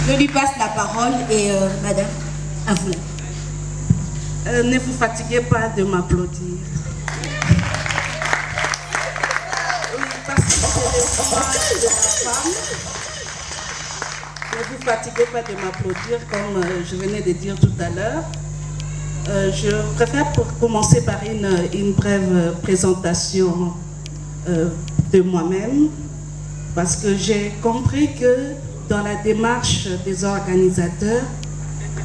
Je lui passe la parole et madame, à vous. Ne vous fatiguez pas de m'applaudir. Oui, parce que c'est le droit de la femme. Ne vous fatiguez pas de m'applaudir comme je venais de dire tout à l'heure. Je préfère commencer par une brève présentation de moi-même parce que j'ai compris que dans la démarche des organisateurs,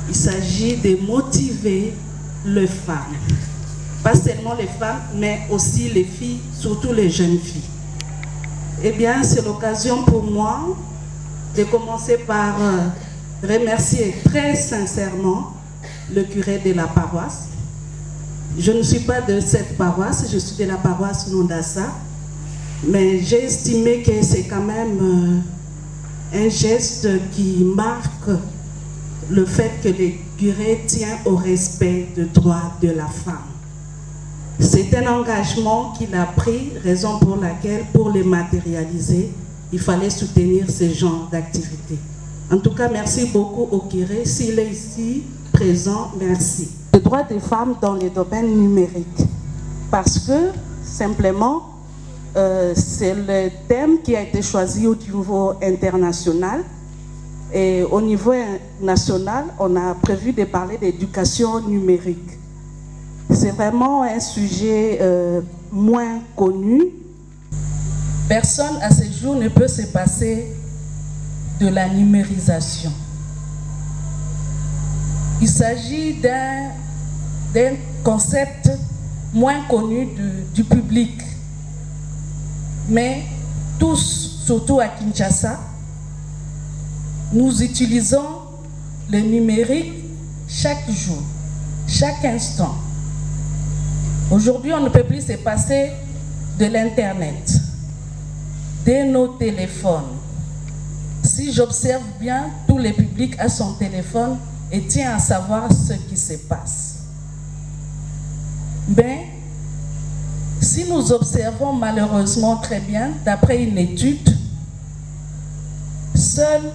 il s'agit de motiver les femmes. Pas seulement les femmes, mais aussi les filles, surtout les jeunes filles. Eh bien, c'est l'occasion pour moi de commencer par remercier très sincèrement le curé de la paroisse. Je ne suis pas de cette paroisse, je suis de la paroisse Nondassa, mais j'ai estimé que c'est quand même un geste qui marque le fait que le curé tient au respect des droits de la femme. C'est un engagement qu'il a pris, raison pour laquelle, pour les matérialiser, il fallait soutenir ce genre d'activité. En tout cas, merci beaucoup au curé. S'il est ici présent, merci. Les droits des femmes dans les domaines numériques. Parce que, simplement, c'est le thème qui a été choisi au niveau international. Et au niveau national, on a prévu de parler d'éducation numérique. C'est vraiment un sujet moins connu. Personne à ce jour ne peut se passer de la numérisation. Il s'agit d'un concept moins connu du public. Mais tous, surtout à Kinshasa, nous utilisons le numérique chaque jour, chaque instant. Aujourd'hui, on ne peut plus se passer de l'Internet, de nos téléphones. Si j'observe bien, tout le public a son téléphone et tient à savoir ce qui se passe. Mais, si nous observons malheureusement très bien, d'après une étude, seuls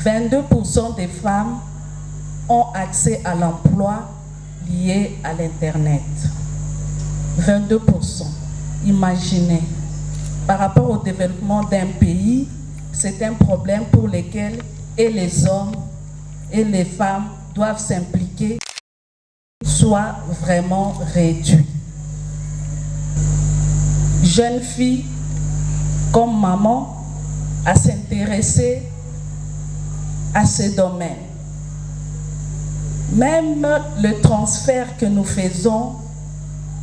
22% des femmes ont accès à l'emploi lié à l'Internet. 22%. Imaginez, par rapport au développement d'un pays, c'est un problème pour lequel et les hommes et les femmes doivent s'impliquer, soit vraiment réduit. Jeune fille, comme maman, à s'intéresser à ce domaine. Même le transfert que nous faisons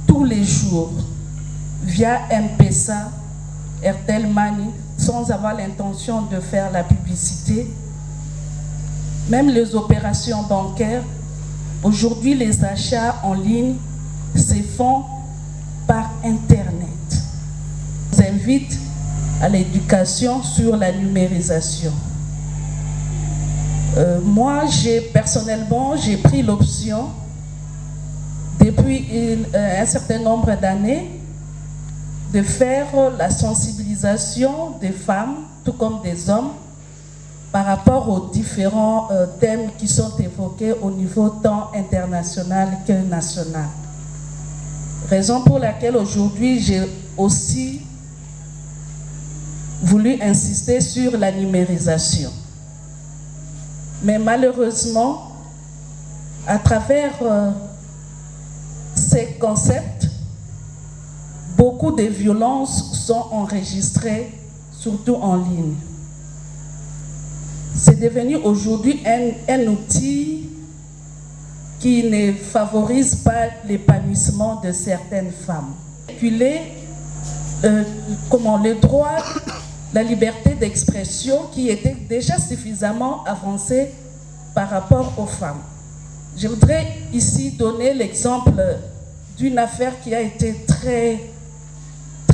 tous les jours via M-Pesa, Airtel Money, sans avoir l'intention de faire la publicité, même les opérations bancaires, aujourd'hui les achats en ligne se font par Internet. Je vous invite à l'éducation sur la numérisation. Moi, personnellement, j'ai pris l'option depuis un certain nombre d'années de faire la sensibilisation des femmes, tout comme des hommes, par rapport aux différents thèmes qui sont évoqués au niveau tant international que national. Raison pour laquelle aujourd'hui j'ai aussi voulu insister sur la numérisation. Mais malheureusement, à travers ces concepts, beaucoup de violences sont enregistrées, surtout en ligne. C'est devenu aujourd'hui un outil qui ne favorise pas l'épanouissement de certaines femmes. Le droit, la liberté d'expression qui était déjà suffisamment avancée par rapport aux femmes. Je voudrais ici donner l'exemple d'une affaire qui a été très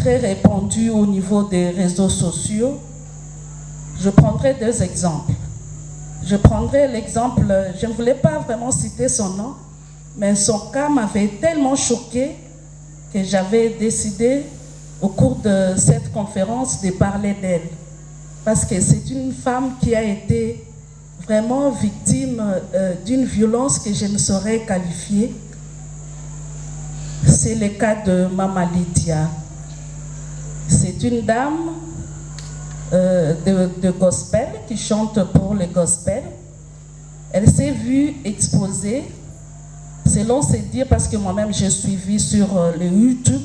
répandue au niveau des réseaux sociaux. Je prendrai deux exemples. Je prendrai l'exemple, je ne voulais pas vraiment citer son nom, mais son cas m'avait tellement choquée que j'avais décidé au cours de cette conférence de parler d'elle. Parce que c'est une femme qui a été vraiment victime d'une violence que je ne saurais qualifier. C'est le cas de Mama Lydia. C'est une dame de gospel qui chante pour le gospel. Elle s'est vue exposée, selon ses dires, parce que moi-même j'ai suivi sur le YouTube,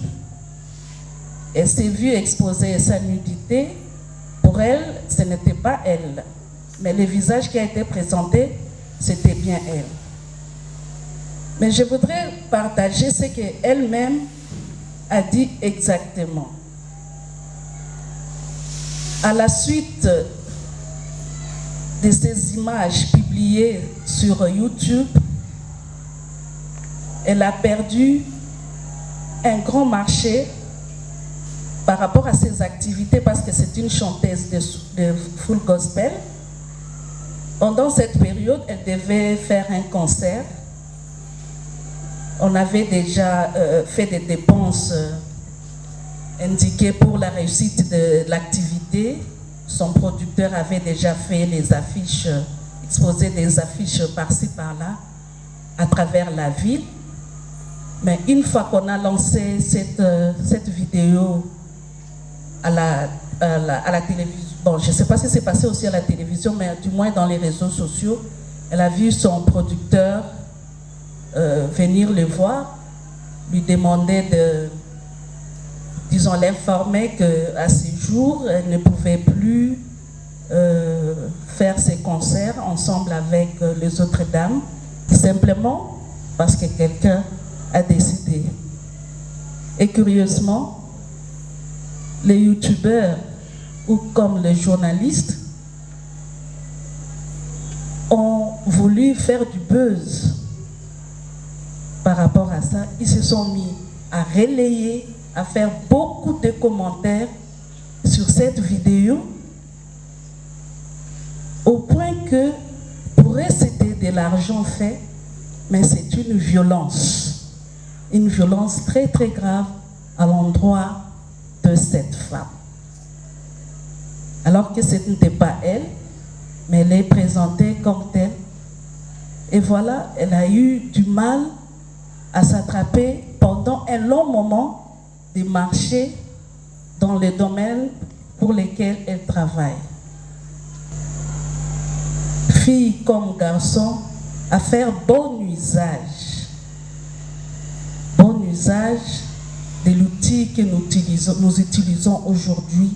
elle s'est vue exposer sa nudité. Pour elle, ce n'était pas elle, mais le visage qui a été présenté, c'était bien elle. Mais je voudrais partager ce qu'elle-même a dit exactement. À la suite de ces images publiées sur YouTube, elle a perdu un grand marché par rapport à ses activités parce que c'est une chanteuse de full gospel. Pendant cette période, elle devait faire un concert. On avait déjà fait des dépenses indiquées pour la réussite de l'activité. Son producteur avait déjà fait les affiches, exposé des affiches par-ci par-là, à travers la ville. Mais une fois qu'on a lancé cette vidéo à la télévision, bon, je ne sais pas si c'est passé aussi à la télévision, mais du moins dans les réseaux sociaux, elle a vu son producteur venir le voir, lui demander de, disons, l'informer qu'à ces jours, elle ne pouvait plus faire ses concerts ensemble avec les autres dames, simplement parce que quelqu'un a décidé. Et curieusement, les youtubeurs ou comme les journalistes ont voulu faire du buzz par rapport à ça. Ils se sont mis à relayer, à faire beaucoup de commentaires sur cette vidéo, au point que pour eux c'était de l'argent fait, mais c'est une violence très très grave à l'endroit de cette femme. Alors que ce n'était pas elle, mais elle est présentée comme telle. Et voilà, elle a eu du mal à s'attraper pendant un long moment des marchés dans les domaines pour lesquels elle travaille. Fille comme garçon, à faire bon usage de l'outil que nous utilisons aujourd'hui,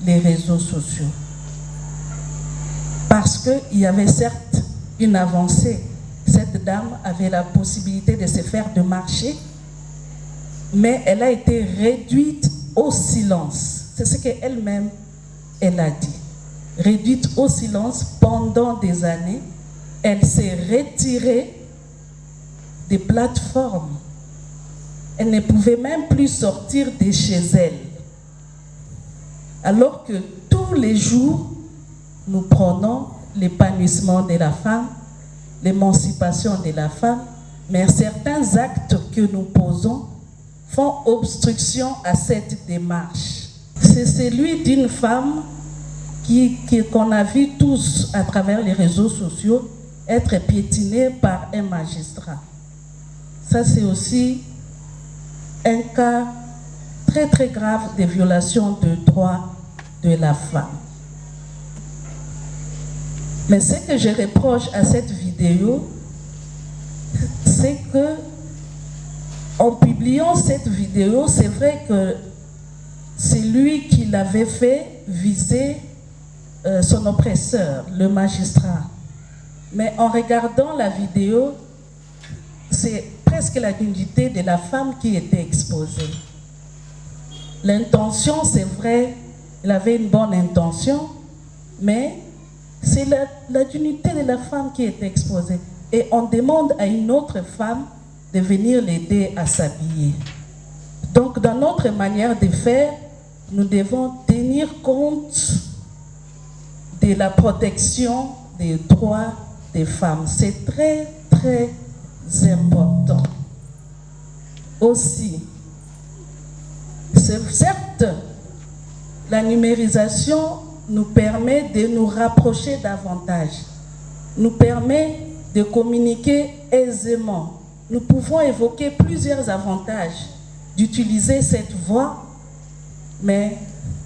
les réseaux sociaux. Parce qu'il y avait certes une avancée. Cette dame avait la possibilité de se faire de marché, mais elle a été réduite au silence. C'est ce qu'elle-même, elle a dit. Réduite au silence pendant des années. Elle s'est retirée des plateformes. Elle ne pouvait même plus sortir de chez elle. Alors que tous les jours, nous prenons l'épanouissement de la femme, l'émancipation de la femme, mais certains actes que nous posons font obstruction à cette démarche. C'est celui d'une femme qu'on a vu tous à travers les réseaux sociaux être piétinée par un magistrat. Ça, c'est aussi un cas très très grave de violation de droits de la femme. Mais ce que je reproche à cette vidéo, c'est que en publiant cette vidéo, c'est vrai que c'est lui qui l'avait fait viser son oppresseur, le magistrat. Mais en regardant la vidéo, c'est presque la dignité de la femme qui était exposée. L'intention, c'est vrai, il avait une bonne intention, mais c'est la dignité de la femme qui était exposée. Et on demande à une autre femme de venir l'aider à s'habiller. Donc, dans notre manière de faire, nous devons tenir compte de la protection des droits des femmes. C'est très, très important. Aussi, certes, la numérisation nous permet de nous rapprocher davantage. nous permet de communiquer aisément. Nous pouvons évoquer plusieurs avantages d'utiliser cette voie, mais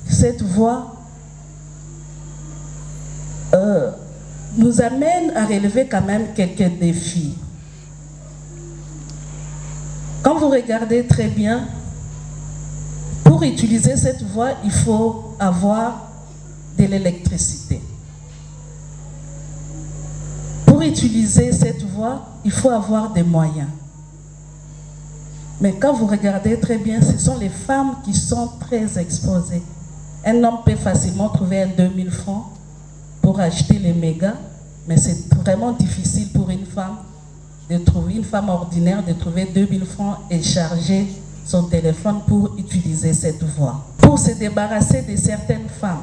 cette voie nous amène à relever quand même quelques défis. Quand vous regardez très bien, pour utiliser cette voie, il faut avoir de l'électricité. Pour utiliser cette voie, il faut avoir des moyens. Mais quand vous regardez très bien, ce sont les femmes qui sont très exposées. Un homme peut facilement trouver un 2000 francs pour acheter les mégas, mais c'est vraiment difficile pour une femme ordinaire de trouver 2000 francs et charger son téléphone pour utiliser cette voie. Pour se débarrasser de certaines femmes,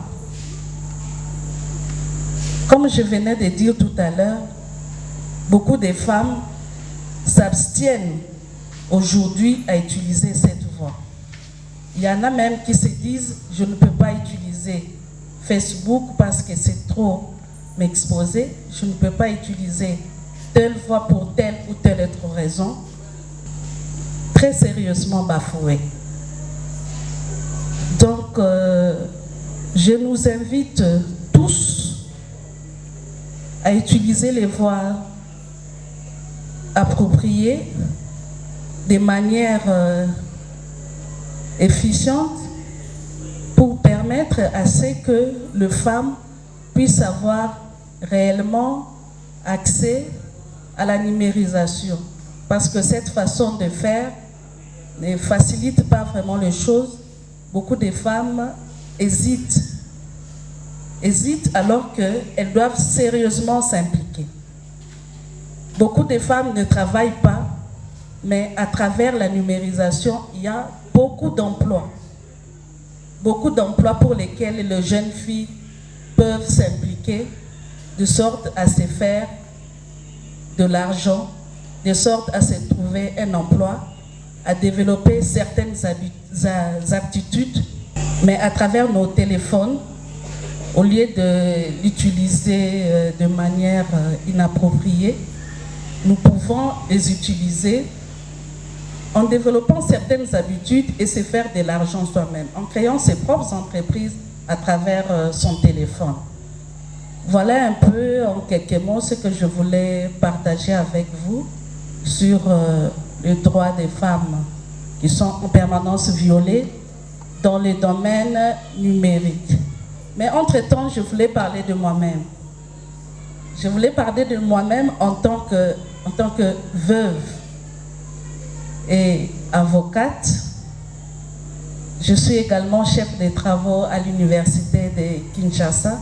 comme je venais de dire tout à l'heure, beaucoup de femmes s'abstiennent aujourd'hui à utiliser cette voie. Il y en a même qui se disent « je ne peux pas utiliser Facebook parce que c'est trop m'exposer, je ne peux pas utiliser telle voie pour telle ou telle autre raison », très sérieusement bafouée. Donc, je nous invite tous à utiliser les voies appropriées de manière efficiente pour permettre à ce que les femmes puissent avoir réellement accès à la numérisation. Parce que cette façon de faire ne facilite pas vraiment les choses. Beaucoup de femmes hésitent alors qu'elles doivent sérieusement s'impliquer. Beaucoup de femmes ne travaillent pas, mais à travers la numérisation, il y a beaucoup d'emplois. Beaucoup d'emplois pour lesquels les jeunes filles peuvent s'impliquer de sorte à se faire de l'argent, de sorte à se trouver un emploi, à développer certaines aptitudes, mais à travers nos téléphones, au lieu de l'utiliser de manière inappropriée, nous pouvons les utiliser en développant certaines habitudes et se faire de l'argent soi-même, en créant ses propres entreprises à travers son téléphone. Voilà un peu, en quelques mots, ce que je voulais partager avec vous sur les droits des femmes qui sont en permanence violés dans les domaines numériques. Mais entre-temps, je voulais parler de moi-même. Je voulais parler de moi-même en tant que veuve et avocate. Je suis également chef des travaux à l'université de Kinshasa.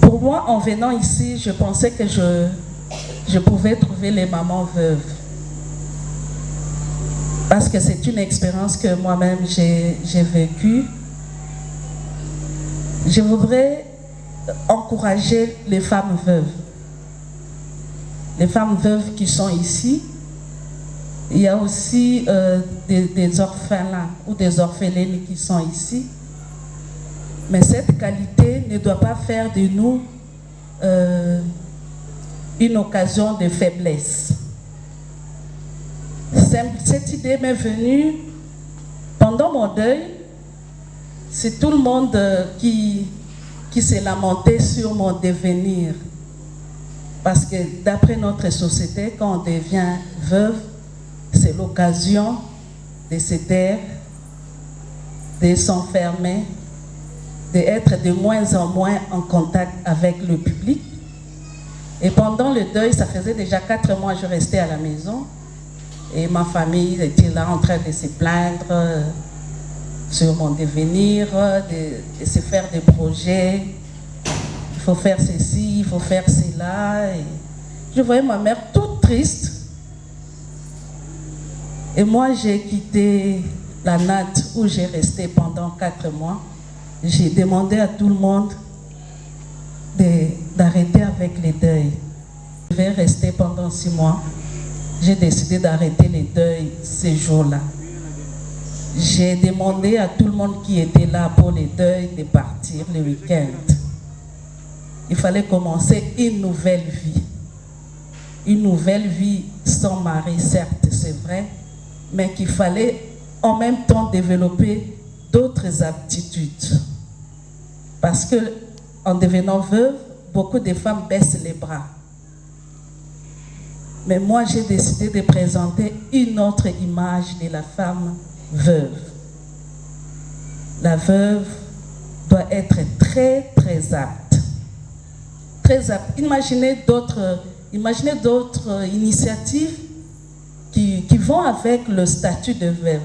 Pour moi, en venant ici, je pensais que je pouvais trouver les mamans veuves. Parce que c'est une expérience que moi-même j'ai vécue. Je voudrais encourager les femmes veuves. Les femmes veuves qui sont ici. Il y a aussi des orphelins ou des orphelines qui sont ici. Mais cette qualité ne doit pas faire de nous une occasion de faiblesse. Cette idée m'est venue pendant mon deuil. C'est tout le monde qui s'est lamenté sur mon devenir. Parce que d'après notre société, quand on devient veuve, c'est l'occasion de se taire, de s'enfermer, d'être de moins en moins en contact avec le public. Et pendant le deuil, ça faisait déjà 4 mois que je restais à la maison. Et ma famille était là en train de se plaindre sur mon devenir, de se faire des projets. Il faut faire ceci, il faut faire cela. Et je voyais ma mère toute triste. Et moi, j'ai quitté la natte où j'ai resté pendant 4 mois. J'ai demandé à tout le monde d'arrêter avec les deuils. Je vais rester pendant 6 mois. J'ai décidé d'arrêter les deuils ces jours-là. J'ai demandé à tout le monde qui était là pour les deuils de partir le week-end. il fallait commencer une nouvelle vie. Une nouvelle vie sans mari, certes, c'est vrai, mais qu'il fallait en même temps développer d'autres aptitudes. Parce que en devenant veuve, beaucoup de femmes baissent les bras. Mais moi, j'ai décidé de présenter une autre image de la femme veuve. La veuve doit être très, très apte. Très apte. Imaginez d'autres initiatives qui vont avec le statut de veuve.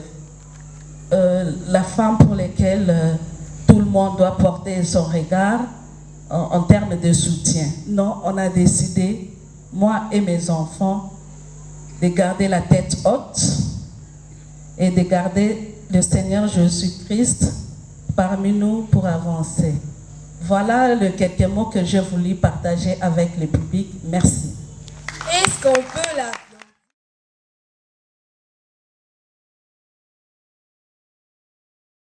La femme pour laquelle tout le monde doit porter son regard en termes de soutien. Non, on a décidé, moi et mes enfants, de garder la tête haute et de garder le Seigneur Jésus-Christ parmi nous pour avancer. Voilà les quelques mots que j'ai voulu partager avec le public. Merci. Est-ce qu'on peut la